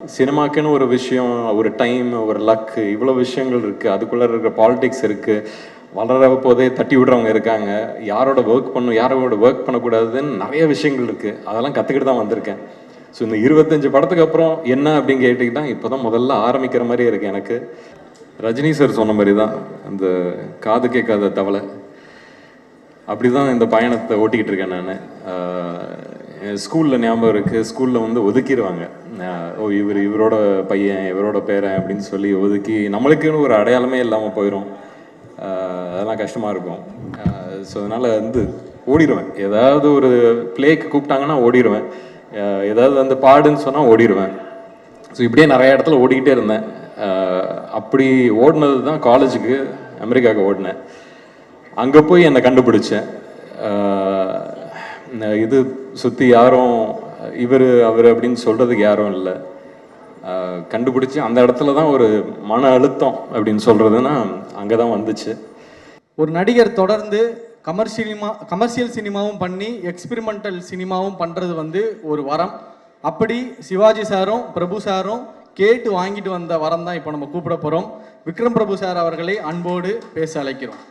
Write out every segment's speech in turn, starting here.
சினிமாக்குன்னு ஒரு விஷயம், ஒரு டைம், ஒரு லக், இவ்வளோ விஷயங்கள் இருக்குது. அதுக்குள்ளே இருக்கிற பாலிடிக்ஸ் இருக்குது. வளர போதே தட்டி விடுறவங்க இருக்காங்க. யாரோட ஒர்க் பண்ணணும், யாரோட ஒர்க் பண்ணக்கூடாதுன்னு நிறைய விஷயங்கள் இருக்குது. அதெல்லாம் கற்றுக்கிட்டு தான் வந்திருக்கேன். ஸோ இந்த 25 படத்துக்கு அப்புறம் என்ன அப்படின்னு கேட்டிங்கன்னா, இப்போ தான் முதல்ல ஆரம்பிக்கிற மாதிரியே இருக்குது எனக்கு. ரஜினி சார் சொன்ன மாதிரி தான், அந்த காது கேட்காத தவளை அப்படி தான் இந்த பயணத்தை ஓட்டிக்கிட்டு இருக்கேன் நான். ஸ்கூலில் ஞாபகம் இருக்குது, ஸ்கூலில் வந்து ஒதுக்கிடுவாங்க. ஓ இவரோட பையன், இவரோட பேரன் அப்படின்னு சொல்லி ஒதுக்கி நம்மளுக்குன்னு ஒரு அடையாளமே இல்லாமல் போயிடும். அதெல்லாம் கஷ்டமாக இருக்கும். ஸோ அதனால் வந்து ஓடிடுவேன். ஏதாவது ஒரு பிளேக்கு கூப்பிட்டாங்கன்னா ஓடிடுவேன். ஏதாவது வந்து பாடுன்னு சொன்னால் ஓடிடுவேன். ஸோ இப்படியே நிறைய இடத்துல ஓடிக்கிட்டே இருந்தேன். அப்படி ஓடினது தான் காலேஜுக்கு அமெரிக்காவுக்கு ஓடினேன். அங்கே போய் என்னை கண்டுபிடிச்சேன். இது சுற்றி யாரும் அவர் அப்படின்னு சொல்கிறதுக்கு யாரும் இல்லை. கண்டுபிடிச்சி அந்த இடத்துல தான் ஒரு மன அழுத்தம் அப்படின்னு சொல்கிறதுனா அங்கே தான் வந்துச்சு. ஒரு நடிகர் தொடர்ந்து கமர்ஷியல் சினிமாவும் பண்ணி எக்ஸ்பிரிமெண்டல் சினிமாவும் பண்ணுறது வந்து ஒரு வரம். அப்படி சிவாஜி சாரும் பிரபு சாரும் கேட்டு வாங்கிட்டு வந்த வரம் தான் இப்போ நம்ம கூப்பிட போகிறோம். விக்ரம் பிரபு சார் அவர்களை அன்போடு பேச அழைக்கிறோம்.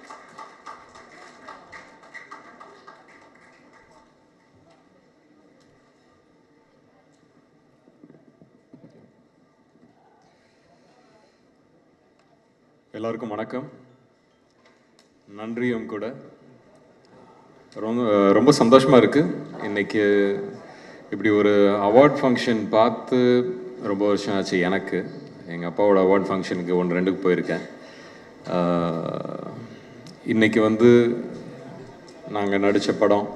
எல்லாருக்கும் வணக்கம். நன்றியும் கூட. ரொம்ப சந்தோஷமாக இருக்குது. இன்றைக்கி இப்படி ஒரு அவார்ட் ஃபங்க்ஷன் பார்த்து ரொம்ப வருஷம் ஆச்சு எனக்கு. எங்கள் அப்பாவோட அவார்ட் ஃபங்க்ஷனுக்கு 1-2க்கு போயிருக்கேன். இன்றைக்கி வந்து நாங்கள் நடித்த படம்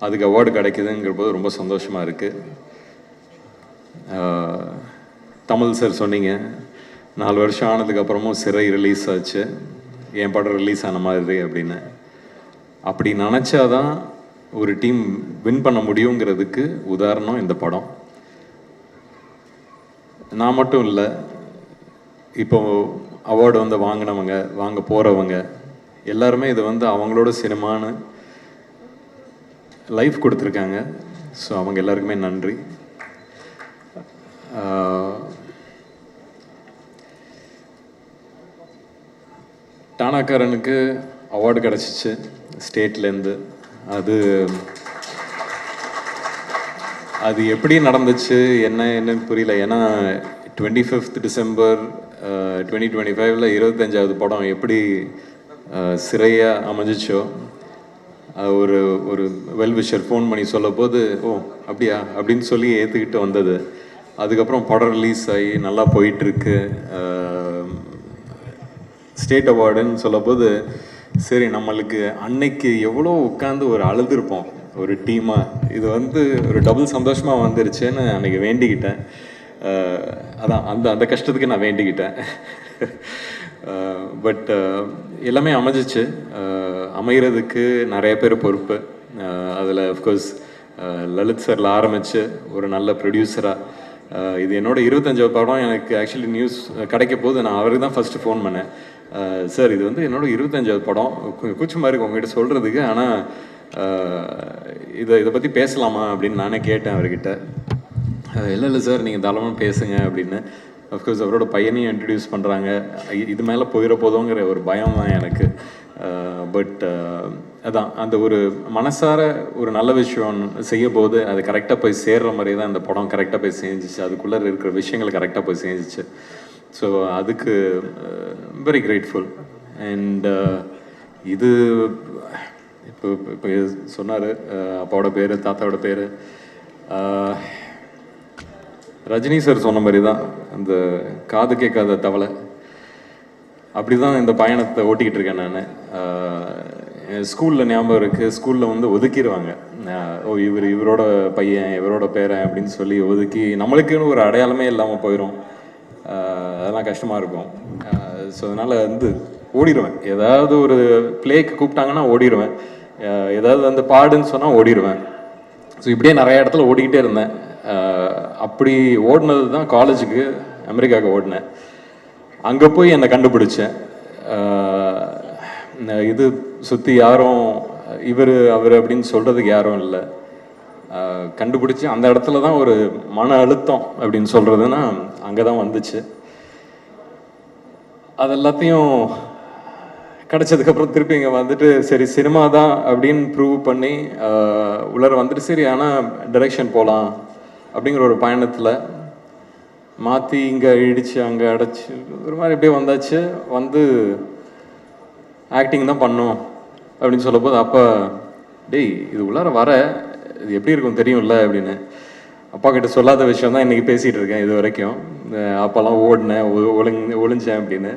அதுக்கு அவார்டு கிடைக்குதுங்கிற போது ரொம்ப சந்தோஷமாக இருக்குது. தமிழ் சார் சொன்னீங்க, 4 வருஷம் ஆனதுக்கப்புறமும் சிறை ரிலீஸ் ஆச்சு, என் படம் ரிலீஸ் ஆன மாதிரி அப்படின்னு. அப்படி நினச்சாதான் ஒரு டீம் வின் பண்ண முடியுங்கிறதுக்கு உதாரணம் இந்த படம். நான் மட்டும் இல்லை, இப்போ அவார்டு வந்து வாங்கினவங்க, வாங்க போகிறவங்க எல்லாருமே இது வந்து அவங்களோட சினிமான்னு லைஃப் கொடுத்துருக்காங்க. ஸோ அவங்க எல்லாருக்குமே நன்றி. டானாக்காரனுக்கு அவார்டு கிடச்சிச்சு ஸ்டேட்லேருந்து. அது எப்படி நடந்துச்சு என்னன்னு புரியல. ஏன்னா 25 டிசம்பர் 2025 25வது படம் எப்படி சிறையாக அமைஞ்சிச்சோ, ஒரு வெல்விஷர் ஃபோன் பண்ணி சொல்ல போது ஓ அப்படியா அப்படின்னு சொல்லி ஏற்றுக்கிட்டு வந்தது. அதுக்கப்புறம் படம் ரிலீஸ் ஆகி நல்லா போயிட்டுருக்கு. ஸ்டேட் அவார்டுன்னு சொல்லும்போது சரி, நம்மளுக்கு அன்னைக்கு எவ்வளோ உட்காந்து ஒரு அழுதுருப்போம் ஒரு டீமாக. இது வந்து ஒரு டபுள் சந்தோஷமாக வந்துருச்சுன்னு அன்றைக்கி வேண்டிக்கிட்டேன். அதான் அந்த கஷ்டத்துக்கு நான் வேண்டிக்கிட்டேன். பட் எல்லாமே அமைஞ்சிச்சு. அமைகிறதுக்கு நிறைய பேர் பொறுப்பு. அதில் அஃப்கோர்ஸ் லலித் சாரில் ஆரம்பித்து ஒரு நல்ல ப்ரொடியூசராக, இது என்னோட 25வது படம். எனக்கு ஆக்சுவலி நியூஸ் கிடைக்க போது நான் அவருக்கு தான் ஃபஸ்ட்டு ஃபோன் பண்ணேன். சார் இது வந்து என்னோட 25வது படம், கொஞ்சம் கூச்சமாக இருக்குது உங்ககிட்ட சொல்கிறதுக்கு, ஆனால் இதை பற்றி பேசலாமா அப்படின்னு நானே கேட்டேன் அவர்கிட்ட. இல்லை சார் நீங்கள் தாராளமாக பேசுங்க அப்படின்னு. அஃப்கோர்ஸ் அவரோட பையனையும் இன்ட்ரடியூஸ் பண்ணுறாங்க. இது மேலே போயிட போதோங்கிற ஒரு பயம் தான் எனக்கு. பட் அதான் அந்த ஒரு மனசார ஒரு நல்ல விஷயம் செய்ய போது அது கரெக்டாக போய் சேர்ற மாதிரி தான் இந்த படம் கரெக்டாக போய் செஞ்சிச்சு. அதுக்குள்ளே இருக்கிற விஷயங்கள் கரெக்டாக போய் செஞ்சிச்சு. ஸோ அதுக்கு வெரி கிரேட்ஃபுல். அண்ட் இது இப்போ சொன்னார் அப்பாவோட பேர், தாத்தாவோட பேர். ரஜினி சார் சொன்ன மாதிரி தான், அந்த காது கேட்காத தவளை அப்படி தான் இந்த பயணத்தை ஓட்டிக்கிட்டு இருக்கேன் நான். ஸ்கூலில் ஞாபகம் இருக்குது, ஸ்கூலில் வந்து ஒதுக்கிடுவாங்க. ஓ இவரோட பையன், இவரோட பேரன் அப்படின்னு சொல்லி ஒதுக்கி நம்மளுக்குன்னு ஒரு அடையாளமே இல்லாமல் போயிடும். அதெல்லாம் கஷ்டமாக இருக்கும். ஸோ அதனால் வந்து ஓடிடுவேன். ஏதாவது ஒரு பிளேக்கு கூப்பிட்டாங்கன்னா ஓடிடுவேன். ஏதாவது வந்து பாடுன்னு சொன்னால் ஓடிடுவேன். ஸோ இப்படியே நிறைய இடத்துல ஓடிக்கிட்டே இருந்தேன். அப்படி ஓடினது தான் காலேஜுக்கு அமெரிக்காவுக்கு ஓடினேன். அங்கே போய் என்னை கண்டுபிடிச்சேன். இது சுற்றி யாரும் அவர் அப்படின்னு சொல்கிறதுக்கு யாரும் இல்லை. கண்டுபிடிச்சி அந்த இடத்துல தான் ஒரு மன அழுத்தம் அப்படின்னு சொல்கிறதுன்னா அங்கே தான் வந்துச்சு. அது எல்லாத்தையும் கிடச்சதுக்கப்புறம் திருப்பி இங்கே வந்துட்டு சரி சினிமா தான் அப்படின்னு ப்ரூவ் பண்ணி உள்ளர வந்துட்டு சரி ஆனால் டைரெக்ஷன் போகலாம் அப்படிங்கிற ஒரு பயணத்தில் மாற்றி இங்கே இடித்து அங்கே அடைச்சி ஒரு மாதிரி எப்படியே வந்தாச்சு. வந்து ஆக்டிங் தான் பண்ணோம் அப்படின்னு சொல்லும்போது அப்போ டேய் இது உள்ளார வர இது எப்படி இருக்கும் தெரியும்ல அப்படின்னு அப்பா கிட்ட சொல்லாத விஷயம் தான் இன்றைக்கி பேசிகிட்டு இருக்கேன் இது வரைக்கும். அப்போல்லாம் ஓடினேன் ஒளிஞ்சேன் அப்படின்னு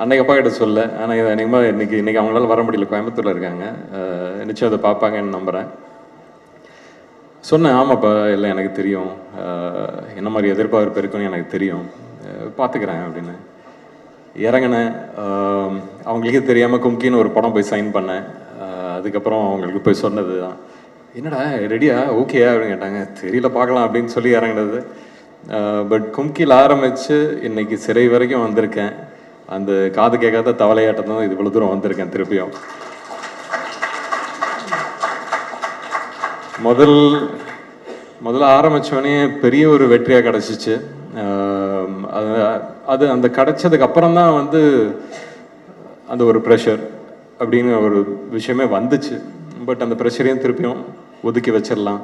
அன்னைக்கு அப்பா கிட்ட சொல்ல. ஆனால் இது அநேகமாக இன்றைக்கி அவங்களால வர முடியல, கோயம்புத்தூரில் இருக்காங்க. நிச்சயம் அதை பார்ப்பாங்கன்னு நம்புகிறேன். சொன்னேன் ஆமாப்பா இல்லை எனக்கு தெரியும், என்ன மாதிரி எதிர்பார்ப்பு இருக்குன்னு எனக்கு தெரியும், பார்த்துக்கிறேன் அப்படின்னு இறங்கினேன். அவங்களுக்கே தெரியாமல் கும்கின்னு ஒரு படம் போய் சைன் பண்ணேன். அதுக்கப்புறம் அவங்களுக்கு போய் சொன்னது தான் என்னடா ரெடியா ஓகேயா அப்படின்னு கேட்டாங்க. தெரியல பார்க்கலாம் அப்படின்னு சொல்லி இறங்கினது. பட் கும்கியில் ஆரம்பித்து இன்னைக்கு சிறை வரைக்கும் வந்திருக்கேன். அந்த காது கேட்காத தவளையாட்டம் தான் இது இவ்வளோ தூரம் வந்திருக்கேன். திருப்பியும் முதல்ல ஆரம்பித்தோடனே பெரிய ஒரு வெற்றியாக கிடச்சிச்சு. அது அந்த கிடச்சதுக்கு அப்புறம் தான் வந்து அந்த ஒரு ப்ரெஷர் அப்படின்னு ஒரு விஷயமே வந்துச்சு. பட் அந்த ப்ரெஷரையும் திருப்பியும் ஒதுக்கி வச்சிடலாம்.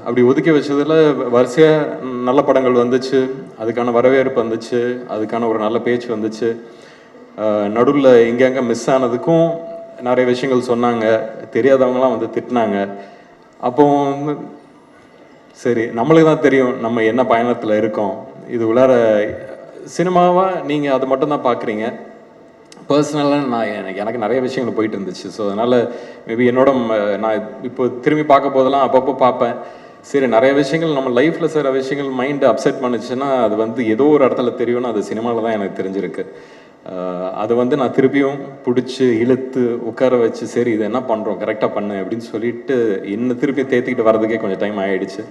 அப்படி ஒதுக்கி வச்சதில் வரிசையாக நல்ல படங்கள் வந்துச்சு, அதுக்கான வரவேற்பு வந்துச்சு, அதுக்கான ஒரு நல்ல பேச்சு வந்துச்சு. நடுவில் எங்கெங்கே மிஸ் ஆனதுக்கும் நிறைய விஷயங்கள் சொன்னாங்க, தெரியாதவங்களாம் வந்து திட்டினாங்க. அப்போ சரி நம்மளுக்கு தான் தெரியும் நம்ம என்ன பயணத்தில் இருக்கோம். இது உள்ளார சினிமாவாக நீங்கள் அது மட்டும்தான் பார்க்குறீங்க. பர்சனலாக எனக்கு நிறைய விஷயங்கள் போயிட்டு இருந்துச்சு. ஸோ அதனால் மேபி நான் இப்போ திரும்பி பார்க்க போதெல்லாம் அப்பப்போ பார்ப்பேன். சரி நிறைய விஷயங்கள் நம்ம லைஃப்பில் சில விஷயங்கள் மைண்டு அப்செட் பண்ணுச்சுன்னா அது வந்து ஏதோ ஒரு இடத்துல தெரியும்னா அது சினிமாவில் தான் எனக்கு தெரிஞ்சிருக்கு. அதை வந்து நான் திருப்பியும் பிடிச்சி இழுத்து உட்கார வச்சு சரி இது என்ன பண்ணுறோம் கரெக்டாக பண்ணு அப்படின்னு சொல்லிட்டு இன்னும் திருப்பி தேத்திக்கிட்டு வர்றதுக்கே கொஞ்சம் டைம் ஆகிடுச்சு.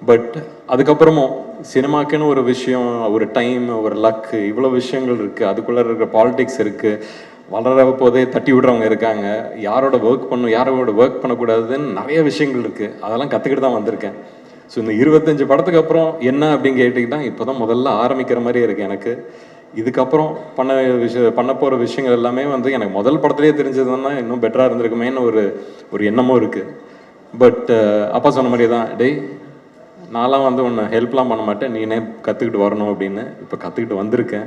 பட் அதுக்கப்புறமும் சினிமாக்குன்னு ஒரு விஷயம், ஒரு டைம், ஒரு லக்கு, இவ்வளோ விஷயங்கள் இருக்குது. அதுக்குள்ளே இருக்கிற பாலிடிக்ஸ் இருக்குது. வளர போதே தட்டி விடுறவங்க இருக்காங்க. யாரோட ஒர்க் பண்ணும், யாரோட ஒர்க் பண்ணக்கூடாதுன்னு நிறைய விஷயங்கள் இருக்குது. அதெல்லாம் கற்றுக்கிட்டு தான் வந்திருக்கேன். ஸோ இந்த 25 படத்துக்கு அப்புறம் என்ன அப்படின்னு கேட்டுக்கிட்டா இப்போ தான் முதல்ல ஆரம்பிக்கிற மாதிரியே இருக்குது எனக்கு. இதுக்கப்புறம் பண்ண போகிற விஷயங்கள் எல்லாமே வந்து எனக்கு முதல் படத்துலேயே தெரிஞ்சதுன்னா இன்னும் பெட்டராக இருந்திருக்குமேன்னு ஒரு எண்ணமும் இருக்குது. பட் அப்பா சொன்ன மாதிரியே தான் டேய் நான்லாம் வந்து உன்னை ஹெல்ப்லாம் பண்ண மாட்டேன், நீனே கற்றுக்கிட்டு வரணும் அப்படின்னு இப்போ கற்றுக்கிட்டு வந்திருக்கேன்.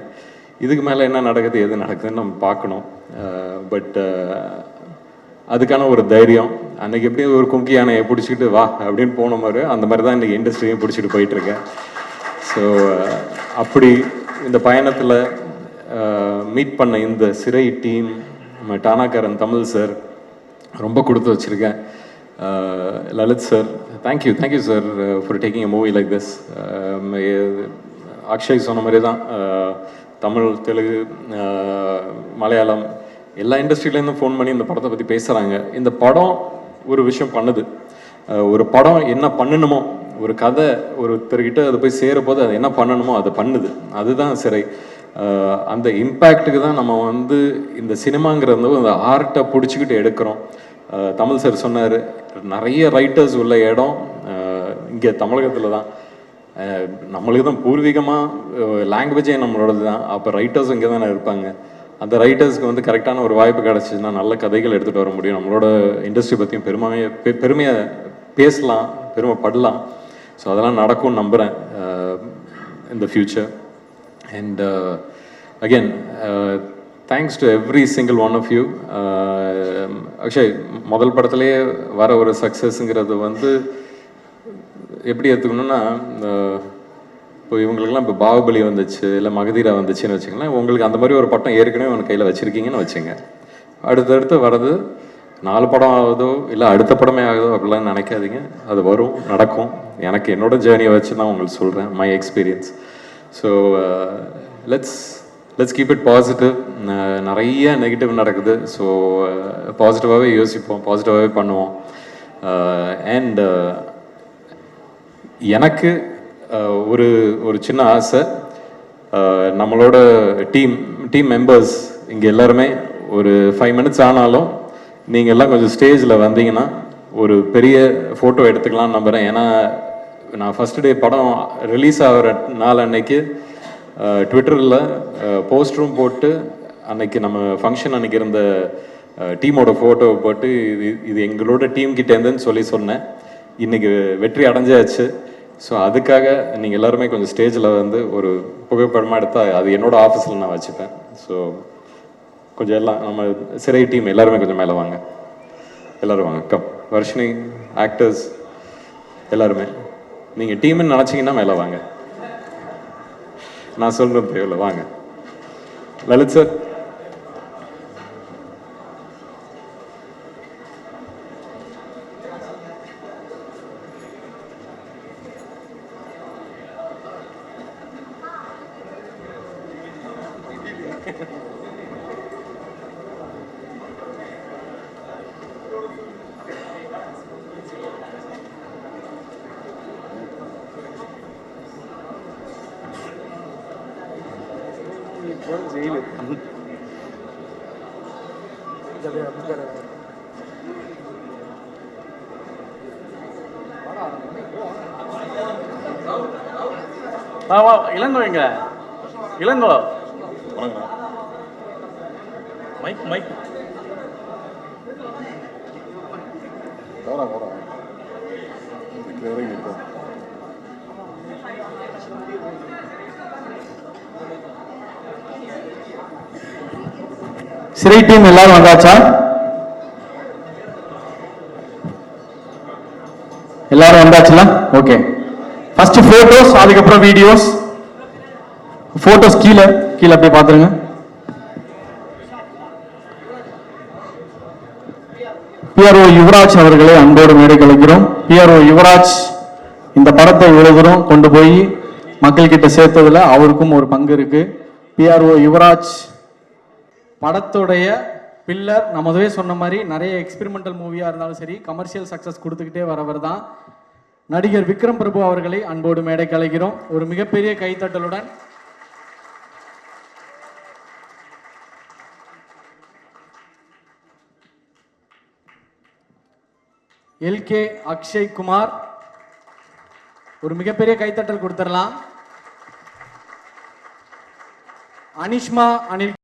இதுக்கு மேலே என்ன நடக்குது எது நடக்குதுன்னு நம்ம பார்க்கணும். பட் அதுக்கான ஒரு தைரியம் அன்றைக்கி எப்படி ஒரு கும்கி யானையை பிடிச்சிக்கிட்டு வா அப்படின்னு போன மாதிரி அந்த மாதிரி தான் இன்றைக்கி இண்டஸ்ட்ரியும் பிடிச்சிட்டு போயிட்டுருக்கேன். ஸோ அப்படி இந்த பயணத்தில் மீட் பண்ண இந்த சிறை டீம், நம்ம டானாக்காரன் தமிழ் சார் ரொம்ப கொடுத்து வச்சுருக்கேன். Lalit sir thank you sir for taking a movie like this. Akshay சொன்ன மாதிரி தான் தமிழ், தெலுங்கு, மலையாளம் எல்லா இண்டஸ்ட்ரியிலேருந்தும் ஃபோன் பண்ணி இந்த படத்தை பற்றி பேசுகிறாங்க. இந்த படம் ஒரு விஷயம் பண்ணுது. ஒரு படம் என்ன பண்ணணுமோ, ஒரு கதை ஒருத்தர்கிட்ட அது போய் சேரப்போது அது என்ன பண்ணணுமோ அதை பண்ணுது. அதுதான் சிறை. அந்த இம்பேக்டுக்கு தான் நம்ம வந்து இந்த சினிமாங்கிறது அந்த ஆர்ட்டை பிடிச்சிக்கிட்டு எடுக்கிறோம். தமிழ் சார் சொன்னார் நிறைய ரைட்டர்ஸ் உள்ள இடம் இங்கே தமிழகத்தில் தான். நம்மளுக்கு தான் பூர்வீகமாக லாங்குவேஜே நம்மளோடது தான். அப்போ ரைட்டர்ஸ் இங்கே தானே இருப்பாங்க. அந்த ரைட்டர்ஸ்க்கு வந்து கரெக்டான ஒரு வாய்ப்பு கிடச்சிதுன்னா நல்ல கதைகள் எடுத்துகிட்டு வர முடியும். நம்மளோட இண்டஸ்ட்ரி பற்றியும் பெருமையாக பேசலாம், பெருமைப்படலாம். ஸோ அதெல்லாம் நடக்கும்னு நம்புகிறேன் in the future. And again, thanks to every single one of you. Akshay, முதல் படத்துலேயே வர ஒரு சக்ஸஸ்ங்கிறது வந்து எப்படி எடுத்துக்கணும்னா, இப்போ இவங்களுக்குலாம் இப்போ பாகுபலி வந்துச்சு, இல்லை மகதீரா வந்துச்சுன்னு வச்சுக்கலாம். உங்களுக்கு அந்த மாதிரி ஒரு பட்டம் ஏற்கனவே உங்கள் கையில் வச்சுருக்கீங்கன்னு வச்சுங்க. அடுத்தடுத்து வர்றது 4 படம் ஆகுதோ இல்லை அடுத்த படமே ஆகுதோ அப்படிலாம் நினைக்காதீங்க. அது வரும், நடக்கும். எனக்கு என்னோட ஜேர்னியை வச்சு நான் உங்களுக்கு சொல்கிறேன், my experience. So let's keep it positive. நிறைய நெகட்டிவ் நடக்குது. ஸோ பாசிட்டிவாகவே யோசிப்போம், பாசிட்டிவாகவே பண்ணுவோம். அண்ட் எனக்கு ஒரு சின்ன ஆசை, நம்மளோட டீம் மெம்பர்ஸ் இங்கே எல்லாருமே ஒரு 5 minutes ஆனாலும் நீங்கள் எல்லாம் கொஞ்சம் ஸ்டேஜில் வந்தீங்கன்னா ஒரு பெரிய ஃபோட்டோ எடுத்துக்கலாம்னு நம்புகிறேன். ஏன்னா நான் ஃபஸ்ட் டே படம் ரிலீஸ் ஆகிற நாள் அன்னைக்கு ட்விட்டரில் போஸ்டரும் போட்டு அன்னைக்கு நம்ம ஃபங்க்ஷன் அன்னைக்கு இருந்த டீமோட ஃபோட்டோ போட்டு இது எங்களோட டீம் கிட்டேருந்துன்னு சொன்னேன். இன்றைக்கி வெற்றி அடைஞ்சாச்சு. ஸோ அதுக்காக நீங்கள் எல்லாருமே கொஞ்சம் ஸ்டேஜில் வந்து ஒரு புகைப்படமாக எடுத்தால் அது என்னோடய ஆஃபீஸில் நான் வச்சுப்பேன். ஸோ கொஞ்சம் எல்லாம் நம்ம சிறை டீம் எல்லாருமே கொஞ்சம் மேலே வாங்க. எல்லோரும் வாங்க. கம் வர்ஷினி, ஆக்டர்ஸ் எல்லாருமே நீங்கள் டீம்னு நினச்சிங்கன்னா மேலே வாங்க. நான் சொல்கிறது தேவையில்லை, வாங்க. லலித் சார், இளங்கோ எங்க இளங்கோ மைக் மைக் சிறை டீம் எல்லாரும் வந்தாச்சா? எல்லாரும் வந்தாச்சுல? ஓகே. ஃபர்ஸ்ட் போட்டோஸ், அதுக்கப்புறம் வீடியோஸ். போட்டோஸ் கீழே அப்படியே பாத்துருங்க. பிஆர்ஓ யுவராஜ் அவர்களை அன்போடு மேடை கலைக்கிறோம். பிஆர்ஓ யுவராஜ் இந்த படத்தை இவ்வளவு தூரம் கொண்டு போய் மக்கள் கிட்ட சேர்த்ததுல அவருக்கும் ஒரு பங்கு இருக்கு. பிஆர்ஓ யுவராஜ் படத்துடைய பில்லர். நான் முதவே சொன்ன மாதிரி நிறைய எக்ஸ்பெரிமெண்டல் மூவியாக இருந்தாலும் சரி, கமர்ஷியல் சக்ஸஸ் கொடுத்துக்கிட்டே வரவர் தான். நடிகர் விக்ரம் பிரபு அவர்களை அன்போடு மேடை கலைக்கிறோம். ஒரு மிகப்பெரிய கைத்தட்டலுடன் எல்கே அக்ஷய் குமார், ஒரு மிகப்பெரிய கைத்தட்டல் கொடுத்துடலாம். அனிஷ்மா அனில்